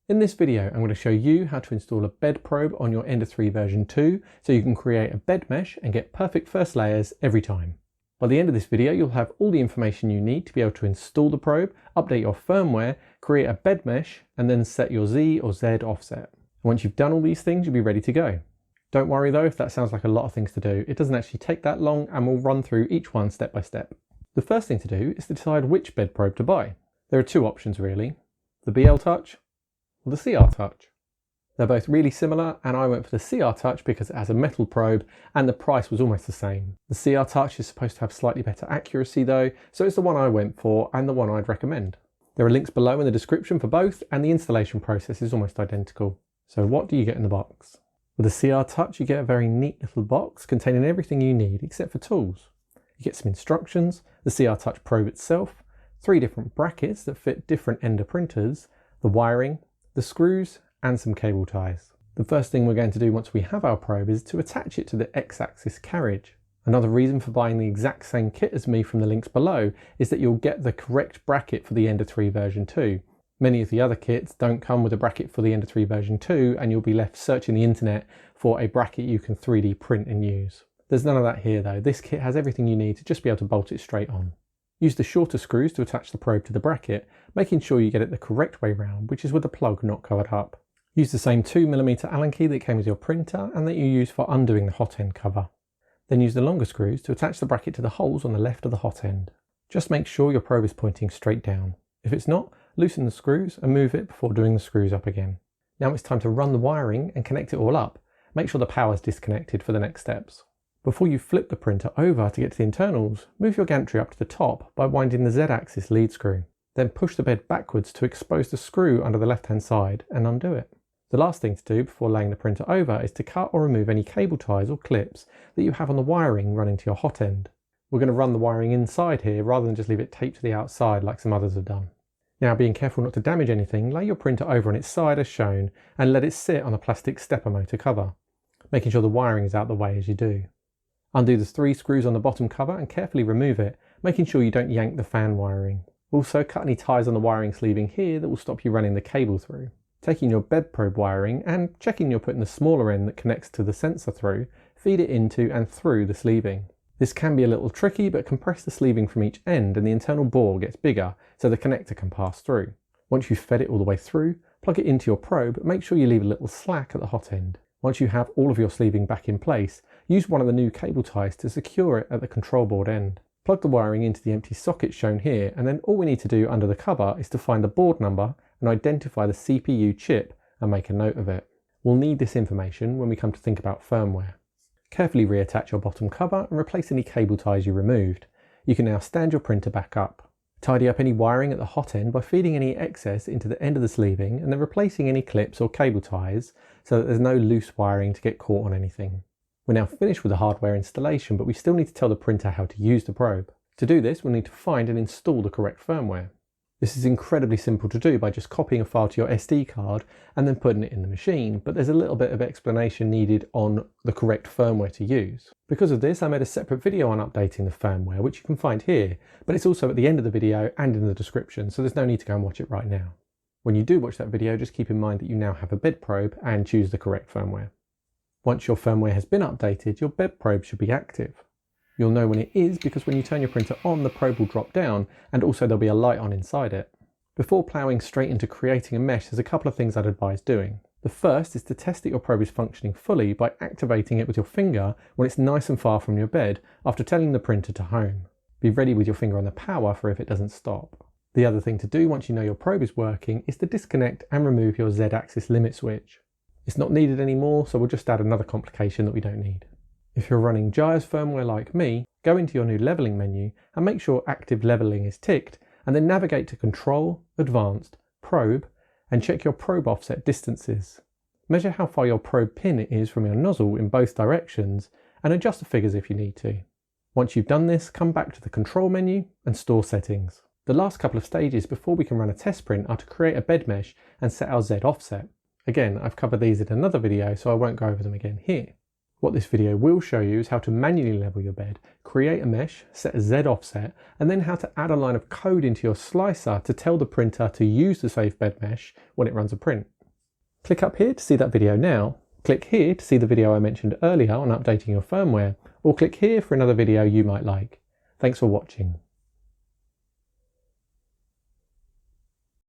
In this video, I'm going to show you how to install a bed probe on your Ender 3 version 2 so you can create a bed mesh and get perfect first layers every time. By the end of this video, you'll have all the information you need to be able to install the probe, update your firmware, create a bed mesh, and then set your Z or Z offset. And once you've done all these things, you'll be ready to go. Don't worry though if that sounds like a lot of things to do. It doesn't actually take that long and we'll run through each one step by step. The first thing to do is to decide which bed probe to buy. There are two options really, the BLTouch or the CR-Touch. They're both really similar and I went for the CR-Touch because it has a metal probe and the price was almost the same. The CR-Touch is supposed to have slightly better accuracy though, so it's the one I went for and the one I'd recommend. There are links below in the description for both and the installation process is almost identical. So what do you get in the box? With the CR-Touch you get a very neat little box containing everything you need except for tools. You get some instructions, the CR-Touch probe itself, 3 different brackets that fit different Ender printers, the wiring, the screws and some cable ties. The first thing we're going to do once we have our probe is to attach it to the X-axis carriage. Another reason for buying the exact same kit as me from the links below is that you'll get the correct bracket for the Ender 3 version 2. Many of the other kits don't come with a bracket for the Ender 3 version 2 and you'll be left searching the internet for a bracket you can 3D print and use. There's none of that here though. This kit has everything you need to just be able to bolt it straight on. Use the shorter screws to attach the probe to the bracket, making sure you get it the correct way round, which is with the plug not covered up. Use the same 2mm Allen key that came with your printer and that you use for undoing the hot end cover. Then use the longer screws to attach the bracket to the holes on the left of the hot end. Just make sure your probe is pointing straight down. If it's not, loosen the screws and move it before doing the screws up again. Now it's time to run the wiring and connect it all up. Make sure the power is disconnected for the next steps. Before you flip the printer over to get to the internals, move your gantry up to the top by winding the Z-axis lead screw. Then push the bed backwards to expose the screw under the left hand side and undo it. The last thing to do before laying the printer over is to cut or remove any cable ties or clips that you have on the wiring running to your hot end. We're going to run the wiring inside here rather than just leave it taped to the outside like some others have done. Now, being careful not to damage anything, lay your printer over on its side as shown and let it sit on a plastic stepper motor cover, making sure the wiring is out the way as you do. Undo the 3 screws on the bottom cover and carefully remove it, making sure you don't yank the fan wiring. Also, cut any ties on the wiring sleeving here that will stop you running the cable through. Taking your bed probe wiring and checking you're putting the smaller end that connects to the sensor through, feed it into and through the sleeving. This can be a little tricky, but compress the sleeving from each end and the internal bore gets bigger so the connector can pass through. Once you've fed it all the way through, plug it into your probe, but make sure you leave a little slack at the hot end. Once you have all of your sleeving back in place, use one of the new cable ties to secure it at the control board end. Plug the wiring into the empty socket shown here, and then all we need to do under the cover is to find the board number and identify the CPU chip and make a note of it. We'll need this information when we come to think about firmware. Carefully reattach your bottom cover and replace any cable ties you removed. You can now stand your printer back up. Tidy up any wiring at the hot end by feeding any excess into the end of the sleeving and then replacing any clips or cable ties so that there's no loose wiring to get caught on anything. We're now finished with the hardware installation, but we still need to tell the printer how to use the probe. To do this, we'll need to find and install the correct firmware. This is incredibly simple to do by just copying a file to your SD card and then putting it in the machine, but there's a little bit of explanation needed on the correct firmware to use. Because of this, I made a separate video on updating the firmware, which you can find here, but it's also at the end of the video and in the description, so there's no need to go and watch it right now. When you do watch that video, just keep in mind that you now have a bed probe and choose the correct firmware. Once your firmware has been updated, your bed probe should be active. You'll know when it is because when you turn your printer on, the probe will drop down and also there'll be a light on inside it. Before ploughing straight into creating a mesh, there's a couple of things I'd advise doing. The first is to test that your probe is functioning fully by activating it with your finger when it's nice and far from your bed after telling the printer to home. Be ready with your finger on the power for if it doesn't stop. The other thing to do once you know your probe is working is to disconnect and remove your Z-axis limit switch. It's not needed anymore, so we'll just add another complication that we don't need. If you're running Gyre's firmware like me, go into your new leveling menu and make sure active leveling is ticked and then navigate to Control, Advanced, Probe and check your probe offset distances. Measure how far your probe pin is from your nozzle in both directions and adjust the figures if you need to. Once you've done this, come back to the Control menu and Store Settings. The last couple of stages before we can run a test print are to create a bed mesh and set our Z offset. Again, I've covered these in another video, so I won't go over them again here. What this video will show you is how to manually level your bed, create a mesh, set a Z offset, and then how to add a line of code into your slicer to tell the printer to use the safe bed mesh when it runs a print. Click up here to see that video now, click here to see the video I mentioned earlier on updating your firmware, or click here for another video you might like. Thanks for watching.